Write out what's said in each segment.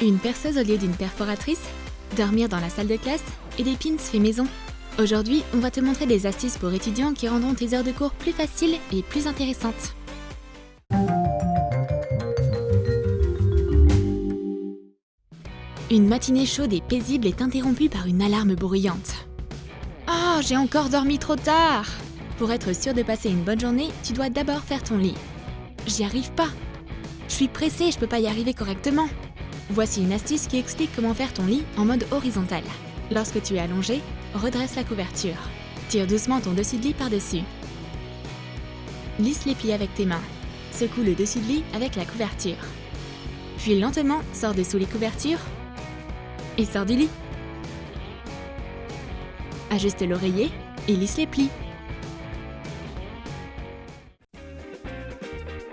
Une perceuse au lieu d'une perforatrice, dormir dans la salle de classe et des pins faits maison. Aujourd'hui, on va te montrer des astuces pour étudiants qui rendront tes heures de cours plus faciles et plus intéressantes. Une matinée chaude et paisible est interrompue par une alarme bruyante. Oh, j'ai encore dormi trop tard! Pour être sûr de passer une bonne journée, tu dois d'abord faire ton lit. J'y arrive pas. Je suis pressée, je peux pas y arriver correctement. Voici une astuce qui explique comment faire ton lit en mode horizontal. Lorsque tu es allongé, redresse la couverture. Tire doucement ton dessus de lit par-dessus. Lisse les plis avec tes mains. Secoue le dessus de lit avec la couverture. Puis lentement, sors de sous les couvertures et sors du lit. Ajuste l'oreiller et lisse les plis.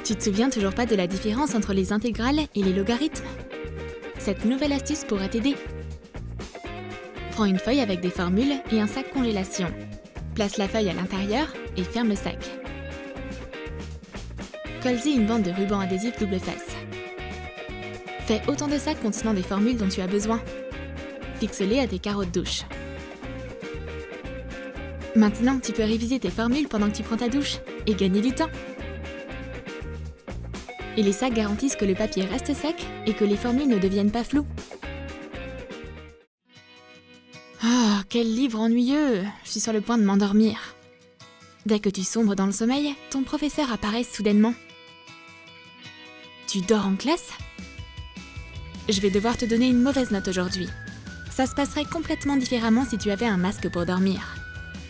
Tu te souviens toujours pas de la différence entre les intégrales et les logarithmes? Cette nouvelle astuce pourra t'aider. Prends une feuille avec des formules et un sac congélation. Place la feuille à l'intérieur et ferme le sac. Colle-y une bande de ruban adhésif double face. Fais autant de sacs contenant des formules dont tu as besoin. Fixe-les à tes carreaux de douche. Maintenant, tu peux réviser tes formules pendant que tu prends ta douche et gagner du temps. Et les sacs garantissent que le papier reste sec et que les formules ne deviennent pas floues. Oh, quel livre ennuyeux! Je suis sur le point de m'endormir. Dès que tu sombres dans le sommeil, ton professeur apparaît soudainement. Tu dors en classe? Je vais devoir te donner une mauvaise note aujourd'hui. Ça se passerait complètement différemment si tu avais un masque pour dormir.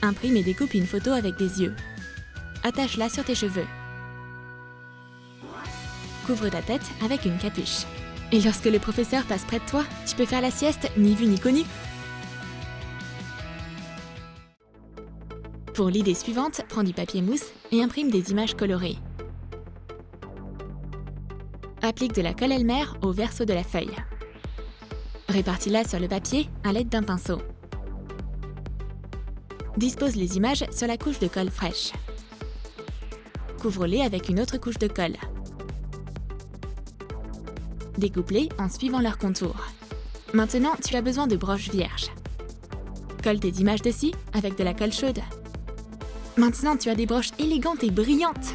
Imprime et découpe une photo avec des yeux. Attache-la sur tes cheveux. Couvre ta tête avec une capuche. Et lorsque le professeur passe près de toi, tu peux faire la sieste ni vu ni connu. Pour l'idée suivante, prends du papier mousse et imprime des images colorées. Applique de la colle Elmer au verso de la feuille. Répartis-la sur le papier à l'aide d'un pinceau. Dispose les images sur la couche de colle fraîche. Couvre-les avec une autre couche de colle. Découpe-les en suivant leurs contours. Maintenant, tu as besoin de broches vierges. Colle tes images dessus avec de la colle chaude. Maintenant, tu as des broches élégantes et brillantes.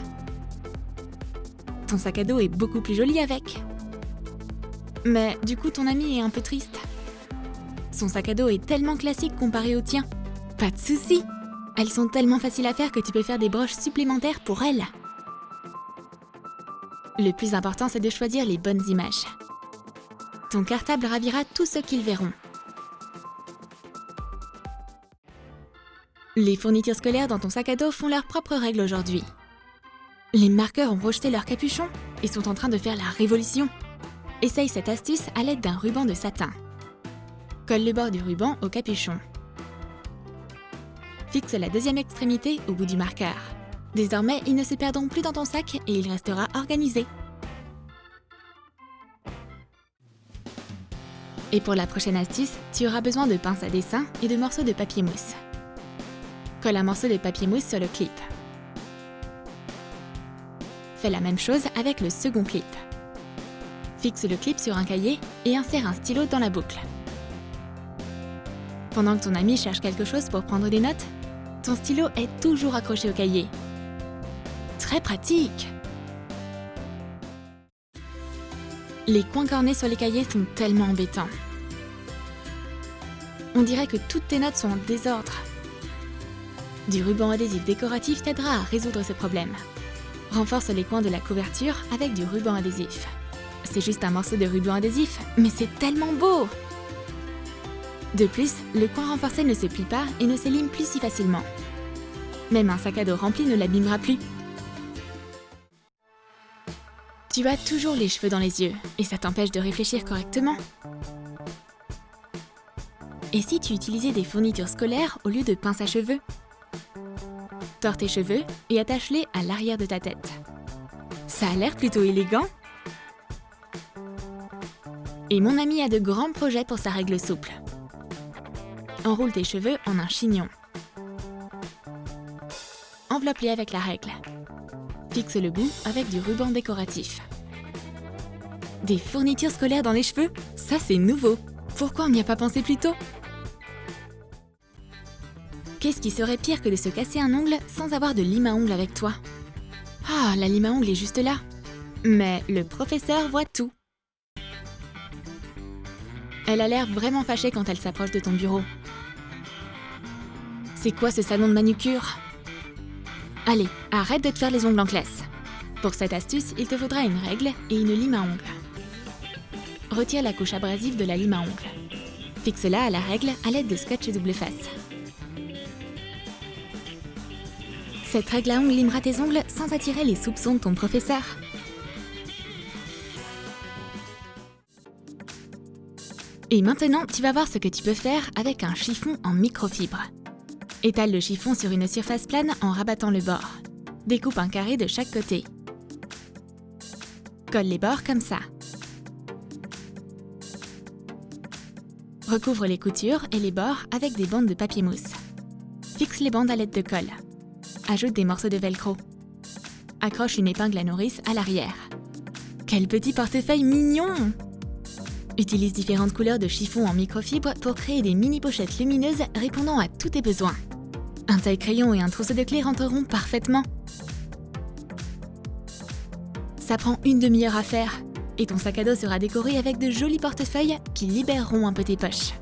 Ton sac à dos est beaucoup plus joli avec. Mais du coup, ton ami est un peu triste. Son sac à dos est tellement classique comparé au tien. Pas de souci. Elles sont tellement faciles à faire que tu peux faire des broches supplémentaires pour elle. Le plus important, c'est de choisir les bonnes images. Ton cartable ravira tous ceux qui le verront. Les fournitures scolaires dans ton sac à dos font leurs propres règles aujourd'hui. Les marqueurs ont rejeté leur capuchon et sont en train de faire la révolution. Essaye cette astuce à l'aide d'un ruban de satin. Colle le bord du ruban au capuchon. Fixe la deuxième extrémité au bout du marqueur. Désormais, ils ne se perdront plus dans ton sac et il restera organisé. Et pour la prochaine astuce, tu auras besoin de pinces à dessin et de morceaux de papier mousse. Colle un morceau de papier mousse sur le clip. Fais la même chose avec le second clip. Fixe le clip sur un cahier et insère un stylo dans la boucle. Pendant que ton ami cherche quelque chose pour prendre des notes, ton stylo est toujours accroché au cahier. Très pratique! Les coins cornés sur les cahiers sont tellement embêtants. On dirait que toutes tes notes sont en désordre. Du ruban adhésif décoratif t'aidera à résoudre ce problème. Renforce les coins de la couverture avec du ruban adhésif. C'est juste un morceau de ruban adhésif, mais c'est tellement beau! De plus, le coin renforcé ne se plie pas et ne s'élime plus si facilement. Même un sac à dos rempli ne l'abîmera plus. Tu as toujours les cheveux dans les yeux et ça t'empêche de réfléchir correctement. Et si tu utilisais des fournitures scolaires au lieu de pinces à cheveux? Tords tes cheveux et attache-les à l'arrière de ta tête. Ça a l'air plutôt élégant. Et mon ami a de grands projets pour sa règle souple. Enroule tes cheveux en un chignon. Enveloppe-les avec la règle. Fixe le bout avec du ruban décoratif. Des fournitures scolaires dans les cheveux? Ça, c'est nouveau. Pourquoi on n'y a pas pensé plus tôt? Qu'est-ce qui serait pire que de se casser un ongle sans avoir de lime à ongles avec toi? Ah, la lime à ongles est juste là. Mais le professeur voit tout. Elle a l'air vraiment fâchée quand elle s'approche de ton bureau. C'est quoi ce salon de manucure? Allez, arrête de te faire les ongles en classe. Pour cette astuce, il te faudra une règle et une lime à ongles. Retire la couche abrasive de la lime à ongles. Fixe-la à la règle à l'aide de scotch double face. Cette règle à ongles limera tes ongles sans attirer les soupçons de ton professeur. Et maintenant, tu vas voir ce que tu peux faire avec un chiffon en microfibre. Étale le chiffon sur une surface plane en rabattant le bord. Découpe un carré de chaque côté. Colle les bords comme ça. Recouvre les coutures et les bords avec des bandes de papier mousse. Fixe les bandes à l'aide de colle. Ajoute des morceaux de velcro. Accroche une épingle à nourrice à l'arrière. Quel petit portefeuille mignon! Utilise différentes couleurs de chiffon en microfibre pour créer des mini-pochettes lumineuses répondant à tous tes besoins. Un taille-crayon et un trousseau de clés rentreront parfaitement. Ça prend une demi-heure à faire et ton sac à dos sera décoré avec de jolis portefeuilles qui libéreront un peu tes poches.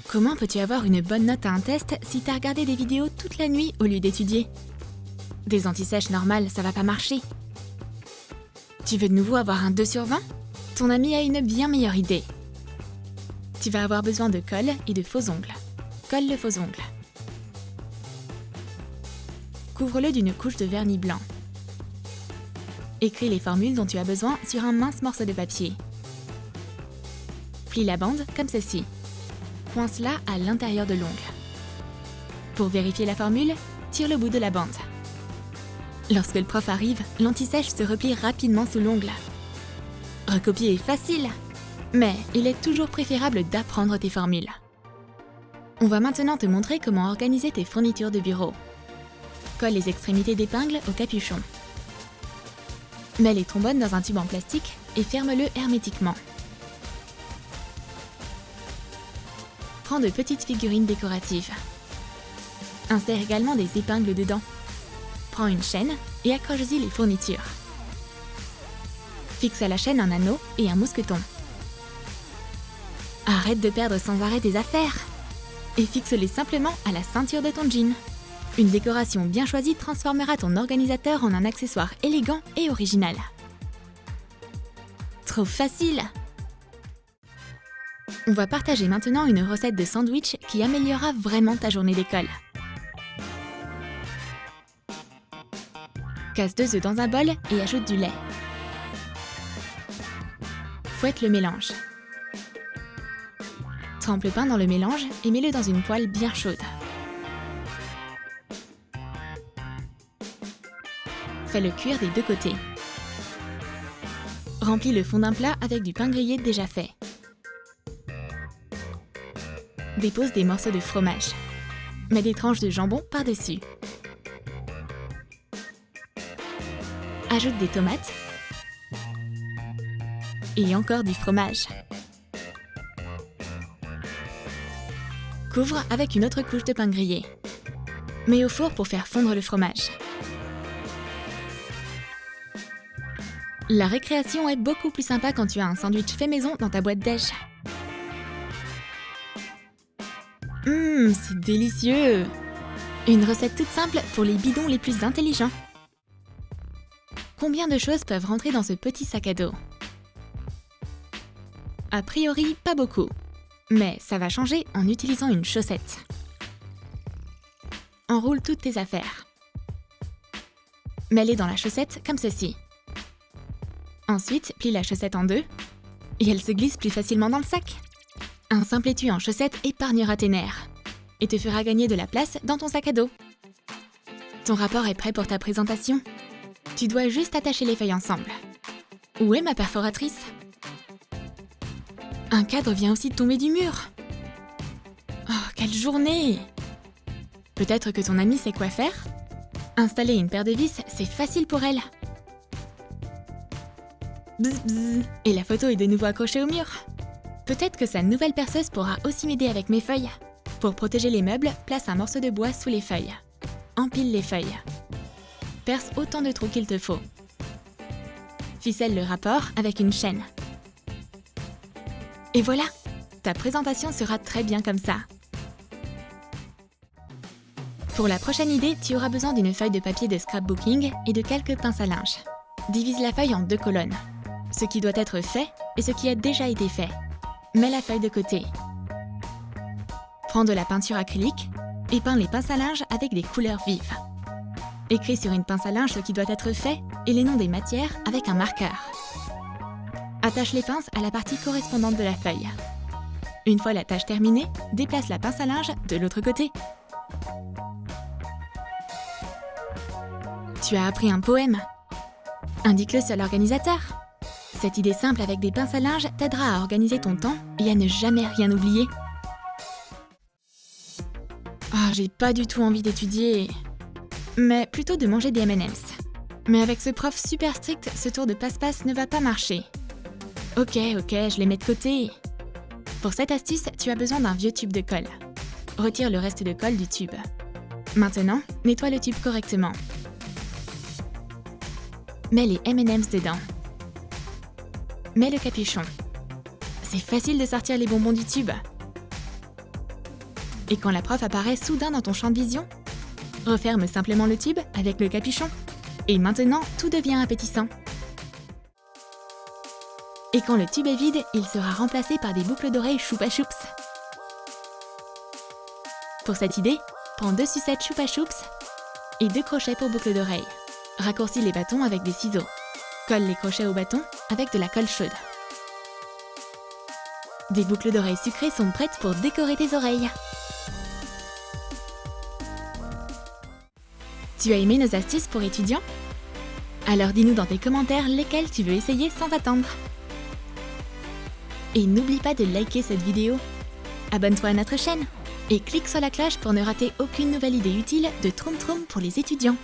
Comment peux-tu avoir une bonne note à un test si t'as regardé des vidéos toute la nuit au lieu d'étudier? Des anti-sèches normales, ça va pas marcher. Tu veux de nouveau avoir un 2 sur 20? Ton ami a une bien meilleure idée. Tu vas avoir besoin de colle et de faux ongles. Colle le faux ongle. Couvre-le d'une couche de vernis blanc. Écris les formules dont tu as besoin sur un mince morceau de papier. Plie la bande comme ceci. Coince-la à l'intérieur de l'ongle. Pour vérifier la formule, tire le bout de la bande. Lorsque le prof arrive, l'anti-sèche se replie rapidement sous l'ongle. Recopier est facile, mais il est toujours préférable d'apprendre tes formules. On va maintenant te montrer comment organiser tes fournitures de bureau. Colle les extrémités d'épingle au capuchon. Mets les trombones dans un tube en plastique et ferme-le hermétiquement. Prends de petites figurines décoratives. Insère également des épingles dedans. Prends une chaîne et accroche-y les fournitures. Fixe à la chaîne un anneau et un mousqueton. Arrête de perdre sans arrêt tes affaires et fixe-les simplement à la ceinture de ton jean. Une décoration bien choisie transformera ton organisateur en un accessoire élégant et original. Trop facile! On va partager maintenant une recette de sandwich qui améliorera vraiment ta journée d'école. Casse 2 œufs dans un bol et ajoute du lait. Fouette le mélange. Trempe le pain dans le mélange et mets-le dans une poêle bien chaude. Fais-le cuire des deux côtés. Remplis le fond d'un plat avec du pain grillé déjà fait. Dépose des morceaux de fromage. Mets des tranches de jambon par-dessus. Ajoute des tomates. Et encore du fromage. Couvre avec une autre couche de pain grillé. Mets au four pour faire fondre le fromage. La récréation est beaucoup plus sympa quand tu as un sandwich fait maison dans ta boîte déj. C'est délicieux! Une recette toute simple pour les bidons les plus intelligents. Combien de choses peuvent rentrer dans ce petit sac à dos? A priori, pas beaucoup. Mais ça va changer en utilisant une chaussette. Enroule toutes tes affaires. Mets-les dans la chaussette comme ceci. Ensuite, plie la chaussette en deux et elle se glisse plus facilement dans le sac. Un simple étui en chaussette épargnera tes nerfs et te fera gagner de la place dans ton sac à dos. Ton rapport est prêt pour ta présentation. Tu dois juste attacher les feuilles ensemble. Où est ma perforatrice? Un cadre vient aussi de tomber du mur. Oh, quelle journée! Peut-être que ton amie sait quoi faire? Installer une paire de vis, c'est facile pour elle. Bzz bzz, et la photo est de nouveau accrochée au mur. Peut-être que sa nouvelle perceuse pourra aussi m'aider avec mes feuilles. Pour protéger les meubles, place un morceau de bois sous les feuilles. Empile les feuilles. Perce autant de trous qu'il te faut. Ficelle le rapport avec une chaîne. Et voilà, ta présentation sera très bien comme ça. Pour la prochaine idée, tu auras besoin d'une feuille de papier de scrapbooking et de quelques pinces à linge. Divise la feuille en 2 colonnes. Ce qui doit être fait et ce qui a déjà été fait. Mets la feuille de côté. Prends de la peinture acrylique et peins les pinces à linge avec des couleurs vives. Écris sur une pince à linge ce qui doit être fait et les noms des matières avec un marqueur. Attache les pinces à la partie correspondante de la feuille. Une fois la tâche terminée, déplace la pince à linge de l'autre côté. Tu as appris un poème. Indique-le sur l'organisateur. Cette idée simple avec des pinces à linge t'aidera à organiser ton temps et à ne jamais rien oublier. Ah, j'ai pas du tout envie d'étudier, mais plutôt de manger des M&M's. Mais avec ce prof super strict, ce tour de passe-passe ne va pas marcher. Ok, je les mets de côté. Pour cette astuce, tu as besoin d'un vieux tube de colle. Retire le reste de colle du tube. Maintenant, nettoie le tube correctement. Mets les M&M's dedans. Mets le capuchon. C'est facile de sortir les bonbons du tube. Et quand la prof apparaît soudain dans ton champ de vision, referme simplement le tube avec le capuchon. Et maintenant, tout devient appétissant. Et quand le tube est vide, il sera remplacé par des boucles d'oreilles Choupa Choups. Pour cette idée, prends 2 sucettes Choupa Choups et 2 crochets pour boucles d'oreilles. Raccourcis les bâtons avec des ciseaux. Colle les crochets au bâton avec de la colle chaude. Des boucles d'oreilles sucrées sont prêtes pour décorer tes oreilles. Tu as aimé nos astuces pour étudiants? Alors dis-nous dans tes commentaires lesquelles tu veux essayer sans attendre. Et n'oublie pas de liker cette vidéo. Abonne-toi à notre chaîne et clique sur la cloche pour ne rater aucune nouvelle idée utile de Troum Troum pour les étudiants.